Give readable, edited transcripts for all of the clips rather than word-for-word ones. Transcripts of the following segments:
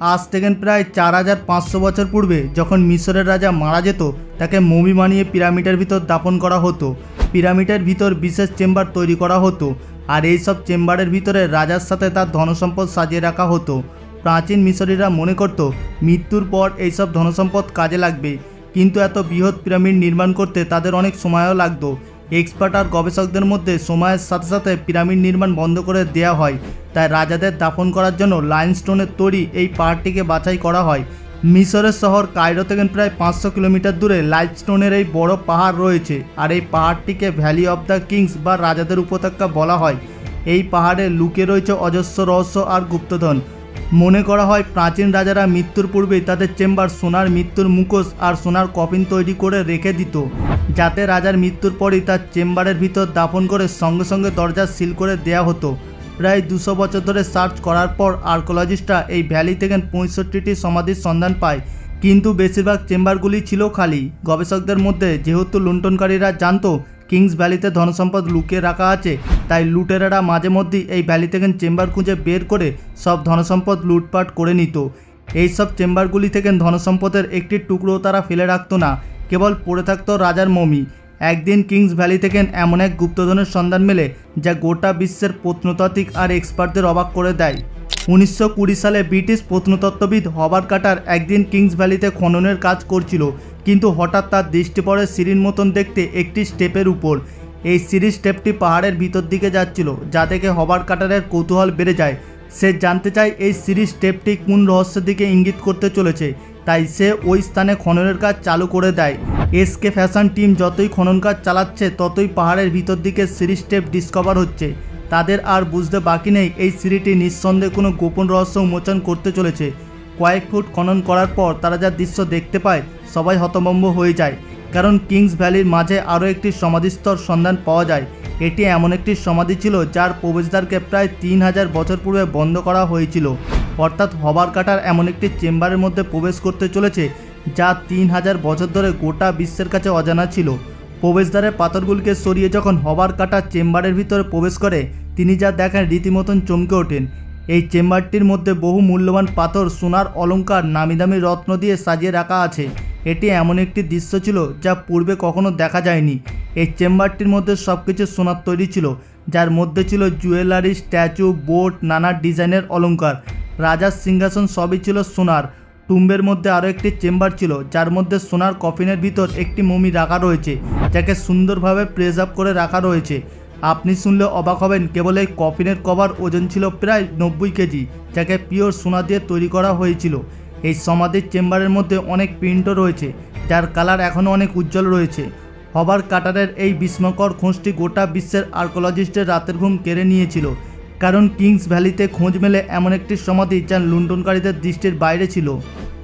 আজ থেকে প্রায় 4500 বছর পূর্বে যখন মিশরের রাজা মারা যেত তাকে মমি বানিয়ে পিরামিডের ভিতর দাফন করা হতো। পিরামিডের ভিতর বিশেষ চেম্বার তৈরি করা হতো আর এই সব চেম্বারের ভিতরে রাজার সাথে তার ধনসম্পদ সাজিয়ে রাখা হতো। প্রাচীন মিশরীরা মনে করত মৃত্যুর পর এইসব ধনসম্পদ কাজে লাগবে, কিন্তু এত বৃহৎ পিরামিড নির্মাণ করতে তাদের অনেক সময়ও লাগতো। এক্সপার্ট আর গবেষকদের মধ্যে সময়ের সাথে সাথে পিরামিড নির্মাণ বন্ধ করে দেওয়া হয়, তাই রাজাদের দাফন করার জন্য লাইমস্টোনের তৈরি এই পাহাড়টিকে বাছাই করা হয়। মিশরের শহর কায়রো থেকে প্রায় 500 কিলোমিটার দূরে লাইমস্টোনের এই বড় পাহাড় রয়েছে আর এই পাহাড়টিকে ভ্যালি অফ দ্য কিংস বা রাজাদের উপত্যকা বলা হয়। এই পাহাড়ে লুকিয়ে রয়েছে অজস্র রহস্য আর গুপ্তধন। মনে করা হয় প্রাচীন রাজারা মৃত্যুর পূর্বেই তাদের চেম্বার সোনার মৃত্যুর মুখোশ আর সোনার কফিন তৈরি করে রেখে দিত, যাতে রাজার মৃত্যুর পরই তার চেম্বারের ভিতর দাফন করে সঙ্গে সঙ্গে দরজা সিল করে দেয়া হতো। প্রায় 200 বছর ধরে সার্চ করার পর আর্কোলজিস্টরা এই ভ্যালি থেকে 65টি সমাধির সন্ধান পায়, কিন্তু বেশিরভাগ চেম্বারগুলি ছিল খালি। গবেষকদের মধ্যে যেহেতু লুণ্ঠনকারীরা জানতো কিংস ভ্যালিতে ধনসম্পদ লুকিয়ে রাখা আছে, তাই লুটেরারা মাঝে মধ্যেই এই ভ্যালি থেকে চেম্বার খুঁজে বের করে সব ধনসম্পদ লুটপাট করে নিত। এই সব চেম্বারগুলি থেকে ধনসম্পদের একটি টুকরো তারা ফেলে রাখতো না, কেবল পড়ে থাকতো রাজার মমি। একদিন কিংস ভ্যালি থেকে এমন এক গুপ্তধনের সন্ধান মেলে যা গোটা বিশ্বের প্রত্নতাত্ত্বিক আর এক্সপার্টদের অবাক করে দেয়। 1920 সালে ব্রিটিশ প্রত্নতত্ত্ববিদ হবার্ট কার্টার একদিন কিংস ভ্যালিতে খননের কাজ করছিল, কিন্তু হঠাৎ তার দৃষ্টি পড়ে সিঁড়ির মতন দেখতে একটি স্টেপের উপর। এই সিঁড়ির স্টেপটি পাহাড়ের ভিতর দিকে যাচ্ছিল, যা দেখে হবার্ট কার্টারের কৌতূহল বেড়ে যায়। সে জানতে চায় এই সিঁড়ির স্টেপটি কোন রহস্যের দিকে ইঙ্গিত করতে চলেছে, তাই সে ওই স্থানে খননের কাজ চালু করে দেয়। এসকে ফ্যাশন টিম যতই খনন কাজ চালাচ্ছে ততই পাহাড়ের ভিতর দিকে সিঁড়ির স্টেপ ডিসকভার হচ্ছে। তাদের আর বুঝতে বাকি নেই এই সিঁড়িটি নিঃসন্দেহে কোনো গোপন রহস্য উন্মোচন করতে চলেছে। কয়েক ফুট খনন করার পর তারা যা দৃশ্য দেখতে পায় সবাই হতভম্ব হয়ে যায়, কারণ কিংস ভ্যালির মাঝে আরও একটি সমাধিস্থল সন্ধান পাওয়া যায়। এটি এমন একটি সমাধি ছিল যার প্রবেশদ্বারকে প্রায় 3000 বছর পূর্বে বন্ধ করা হয়েছিল। অর্থাৎ হবার্ট কার্টার এমন একটি চেম্বারের মধ্যে প্রবেশ করতে চলেছে যা 3000 বছর ধরে গোটা বিশ্বের কাছে অজানা ছিল। প্রবেশদ্বারের পাথরগুলিকে সরিয়ে যখন হবার্ট কার্টার চেম্বারের ভিতরে প্রবেশ করে, তিনি যা দেখেন রীতিমতন চমকে ওঠেন। এই চেম্বারটির মধ্যে বহু মূল্যবান পাথর, সোনার অলংকার, নামি দামি রত্ন দিয়ে সাজিয়ে রাখা আছে। এটি এমন একটি দৃশ্য ছিল যা পূর্বে কখনো দেখা যায়নি। এই চেম্বারটির মধ্যে সব কিছু সোনার তৈরি ছিল, যার মধ্যে ছিল জুয়েলারি, স্ট্যাচু, বোট, নানা ডিজাইনের অলংকার। রাজার সিংহাসন সবই ছিল সোনার। টুম্বের মধ্যে আরও একটি চেম্বার ছিল যার মধ্যে সোনার কফিনের ভিতর একটি মমি রাখা রয়েছে, যাকে সুন্দরভাবে প্রেজার্ভ করে রাখা রয়েছে। আপনি শুনলে অবাক হবেন, কেবল এই কফিনের কভার ওজন ছিল প্রায় 90 কেজি, যাকে পিওর সোনা দিয়ে তৈরি করা হয়েছিল। এই সমাধির চেম্বারের মধ্যে অনেক প্রিন্টও রয়েছে, যার কালার এখনও অনেক উজ্জ্বল রয়েছে। হবার্ট কার্টারের এই বিস্ময়কর খোঁজটি গোটা বিশ্বের আর্কোলজিস্টের রাতের ঘুম কেড়ে নিয়েছিল, কারণ কিংস ভ্যালিতে খোঁজ মেলে এমন একটি সমাধি যা লুণ্ঠনকারীদের দৃষ্টির বাইরে ছিল।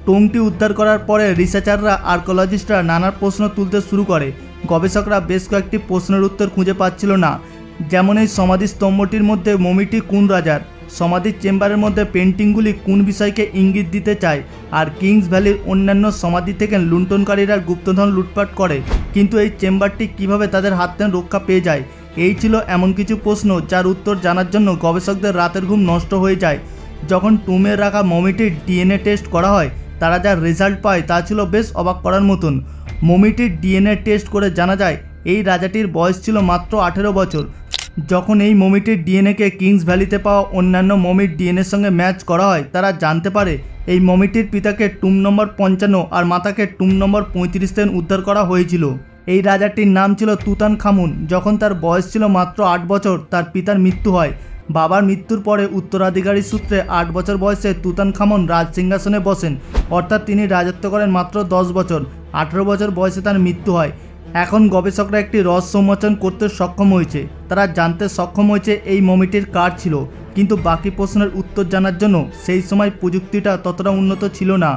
টংটি উদ্ধার করার পরে রিসার্চাররা, আর্কোলজিস্টরা নানা প্রশ্ন তুলতে শুরু করে। গবেষকরা বেশ কয়েকটি প্রশ্নের উত্তর খুঁজে পাচ্ছিল না, যেমন এই সমাধি স্তম্ভটির মধ্যে মমিটি কোন রাজার, সমাধির চেম্বারের মধ্যে পেন্টিংগুলি কোন বিষয়কে ইঙ্গিত দিতে চায়, আর কিংস ভ্যালির অন্যান্য সমাধি থেকে লুণ্ঠনকারীরা গুপ্তধন লুটপাট করে, কিন্তু এই চেম্বারটি কিভাবে তাদের হাত থেকে রক্ষা পেয়ে যায়। এই ছিল এমন কিছু প্রশ্ন যার উত্তর জানার জন্য গবেষকদের রাতের ঘুম নষ্ট হয়ে যায়। যখন টুমে রাখা মমিটির ডিএনএ টেস্ট করা হয়, তারা যা রেজাল্ট পায় তা ছিল বেশ অবাক করার মতন। মমিটির ডিএনএ টেস্ট করে জানা যায় এই রাজাটির বয়স ছিল মাত্র 18 বছর। যখন এই মমিটির ডিএনএকে কিংস ভ্যালিতে পাওয়া অন্যান্য মমির ডিএনএর সঙ্গে ম্যাচ করা হয়, তারা জানতে পারে এই মমিটির পিতাকে টুম নম্বর 55 আর মাতাকে টুম নম্বর 35 থেকে উদ্ধার করা হয়েছিল। এই রাজাটির নাম ছিল তুতানখামুন। যখন তার বয়স ছিল মাত্র 8 বছর, তার পিতার মৃত্যু হয়। বাবার মৃত্যুর পরে উত্তরাধিকারী সূত্রে 8 বছর বয়সে তুতানখামুন রাজ সিংহাসনে বসেন, অর্থাৎ তিনি রাজত্ব করেন মাত্র 10 বছর। 18 বছর বয়সে তার মৃত্যু হয়। এখন গবেষকরা একটি রহস্য উন্মোচন করতে সক্ষম হয়েছে। তারা জানতে সক্ষম হয়েছে এই মমিটির কার ছিল, কিন্তু বাকি প্রশ্নের উত্তর জানার জন্য সেই সময় প্রযুক্তিটা ততটা উন্নত ছিল না।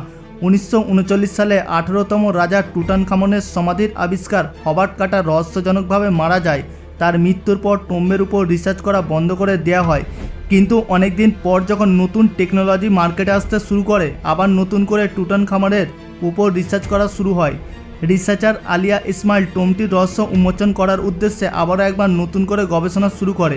1939 সালে 18তম রাজা তুতানখামনের সমাধির আবিষ্কার হবার্ট কার্টার রহস্যজনকভাবে মারা যায়। তার মৃত্যুর পর টম্বের উপর রিসার্চ করা বন্ধ করে দেওয়া হয়, কিন্তু অনেক দিন পর যখন নতুন টেকনোলজি মার্কেটে আসতে শুরু করে, আবার নতুন করে তুতানখামনের উপর রিসার্চ করা শুরু হয়। রিসার্চার আলিয়া ইসমাইল টোমটির রহস্য উন্মোচন করার উদ্দেশ্যে আবারও একবার নতুন করে গবেষণা শুরু করে।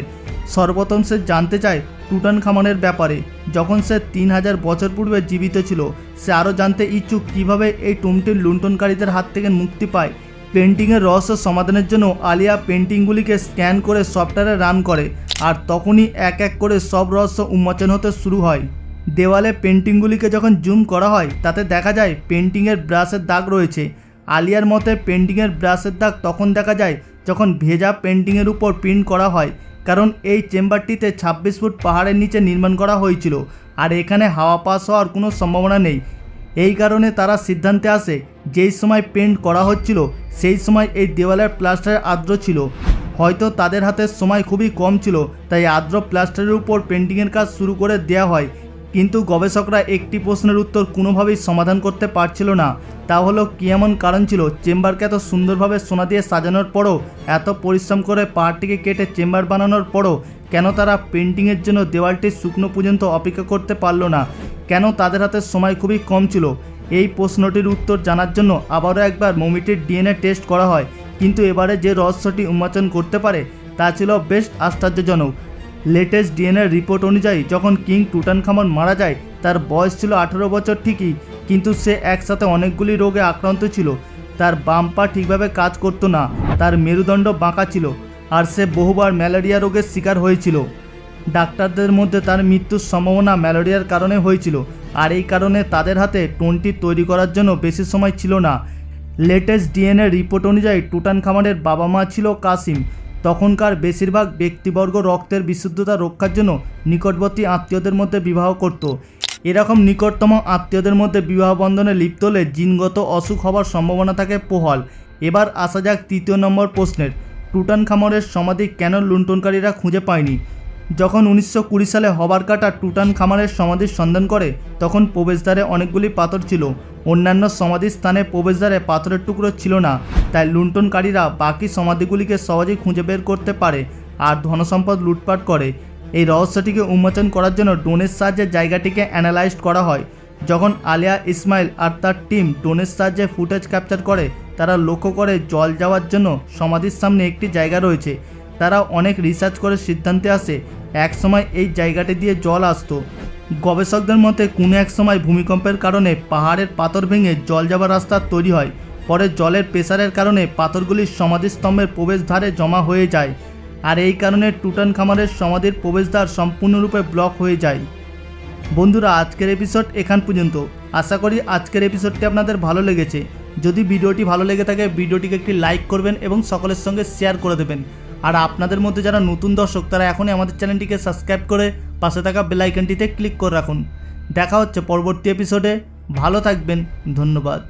সর্বপ্রথম সে জানতে চায় টুটানখামনের ব্যাপারে। যখন সে 3000 বছর পূর্বে জীবিত ছিল, সে আরও জানতে ইচ্ছুক কীভাবে এই টোমটির লুণ্ঠনকারীদের হাত থেকে মুক্তি পায়। পেন্টিংয়ের রহস্য সমাধানের জন্য আলিয়া পেন্টিংগুলিকে স্ক্যান করে সফটওয়্যারে রান করে, আর তখনই এক এক করে সব রহস্য উন্মোচন হতে শুরু হয়। দেওয়ালে পেন্টিংগুলিকে যখন জুম করা হয় তাতে দেখা যায় পেন্টিংয়ের ব্রাশের দাগ রয়েছে। আলিয়ার মতে পেন্টিংয়ের ব্রাশের দাগ তখন দেখা যায় যখন ভেজা পেন্টিংয়ের উপর প্রিন্ট করা হয়, কারণ এই চেম্বারটিতে 26 ফুট পাহাড়ের নিচে নির্মাণ করা হয়েছিল, আর এখানে হাওয়া পাস হওয়ার কোনো সম্ভাবনা নেই। এই কারণে তারা সিদ্ধান্তে আসে যেই সময় পেন্ট করা হচ্ছিল সেই সময় এই দেওয়ালের প্লাস্টার আর্দ্র ছিল। হয়তো তাদের হাতে সময় খুবই কম ছিল, তাই আর্দ্র প্লাস্টারের উপর পেন্টিংয়ের কাজ শুরু করে দেওয়া হয়। কিন্তু গবেষকরা একটি প্রশ্নের উত্তর কোনোভাবেই সমাধান করতে পারছিল না। তা হলো কী এমন কারণ ছিল চেম্বারকে এত সুন্দরভাবে সোনা দিয়ে সাজানোর পরও, এত পরিশ্রম করে পাহাড়টিকে কেটে চেম্বার বানানোর পরও কেন তারা পেন্টিংয়ের জন্য দেওয়ালটি শুকনো পর্যন্ত অপেক্ষা করতে পারলো না? কেন তাদের হাতে সময় খুবই কম ছিল? এই প্রশ্নটির উত্তর জানার জন্য আবারও একবার মমিটির ডিএনএ টেস্ট করা হয়, কিন্তু এবারে যে রহস্যটি উন্মোচন করতে পারে তা ছিল বেশ আশ্চর্যজনক। লেটেস্ট ডিএনএ রিপোর্ট অনুযায়ী যখন কিং টুটানখামন মারা যায় তার বয়স ছিল 18 বছর ঠিকই, কিন্তু সে একসাথে অনেকগুলি রোগে আক্রান্ত ছিল। তার বাম পা ঠিকভাবে কাজ করতো না, তার মেরুদণ্ড বাঁকা ছিল, আর সে বহুবার ম্যালেরিয়া রোগের শিকার হয়েছিল। ডাক্তারদের মধ্যে তার মৃত্যুর সম্ভাবনা ম্যালেরিয়ার কারণে হয়েছিল, আর এই কারণে তাদের হাতে টোনটি তৈরি করার জন্য বেশি সময় ছিল না। লেটেস্ট ডিএনএ রিপোর্ট অনুযায়ী টুটানখামনের বাবা মা ছিল কাসিম। তখনকার বেশিরভাগ ব্যক্তিবর্গ রক্তের বিশুদ্ধতা রক্ষার জন্য নিকটবর্তী আত্মীয়দের মধ্যে বিবাহ করত। এরকম নিকটতম আত্মীয়দের মধ্যে বিবাহ বন্ধনে লিপ্ত হলে জিনগত অসুখ হওয়ার সম্ভাবনা থাকে প্রবল। এবার আসা যাক তৃতীয় নম্বর প্রশ্নের, টুটানখামনের সমাধি কেন লুণ্ঠনকারীরা খুঁজে পায়নি? যখন 1920 সালে হবার কাটার টুটানখামনের সমাধির সন্ধান করে তখন প্রবেশদ্বারে অনেকগুলি পাথর ছিল। অন্যান্য সমাধির স্থানে প্রবেশদ্বারে পাথরের টুকরো ছিল না, তাই লুণ্ঠনকারীরা বাকি সমাধিগুলিকে সহজেই খুঁজে বের করতে পারে আর ধনসম্পদ লুটপাট করে। এই রহস্যটিকে উন্মোচন করার জন্য ড্রোনের সাহায্যে জায়গাটিকে অ্যানালাইজ করা হয়। যখন আলিয়া ইসমাইল আর তার টিম ড্রোনের সাহায্যে ফুটেজ ক্যাপচার করে, তারা লক্ষ্য করে জল যাওয়ার জন্য সমাধির সামনে একটি জায়গা রয়েছে। তারা অনেক রিসার্চ করে সিদ্ধান্তে আসে একসময় এই জায়গাটি দিয়ে জল আসতো। গবেষকদের মতে কোনো এক সময় ভূমিকম্পের কারণে পাহাড়ের পাথর ভেঙে জল যাওয়ার রাস্তা তৈরি হয়। পরে জলের প্রেসারের কারণে পাথরগুলি সমাধিস্তম্ভের প্রবেশদ্বারে জমা হয়ে যায়, আর এই কারণে টুটানখামনের সমাধির প্রবেশদ্বার সম্পূর্ণরূপে ব্লক হয়ে যায়। বন্ধুরা, আজকের এপিসোড এখান পর্যন্ত। আশা করি আজকের এপিসোডটি আপনাদের ভালো লেগেছে। যদি ভিডিওটি ভালো লেগে থাকে ভিডিওটিকে একটি লাইক করবেন এবং সকলের সঙ্গে শেয়ার করে দেবেন। আর আপনাদের মধ্যে যারা নতুন দর্শক তারা এখনই আমাদের চ্যানেলটিকে সাবস্ক্রাইব করে পাশে থাকা বেল আইকনটিতে ক্লিক করে রাখুন। দেখা হচ্ছে পরবর্তী এপিসোডে। ভালো থাকবেন, ধন্যবাদ।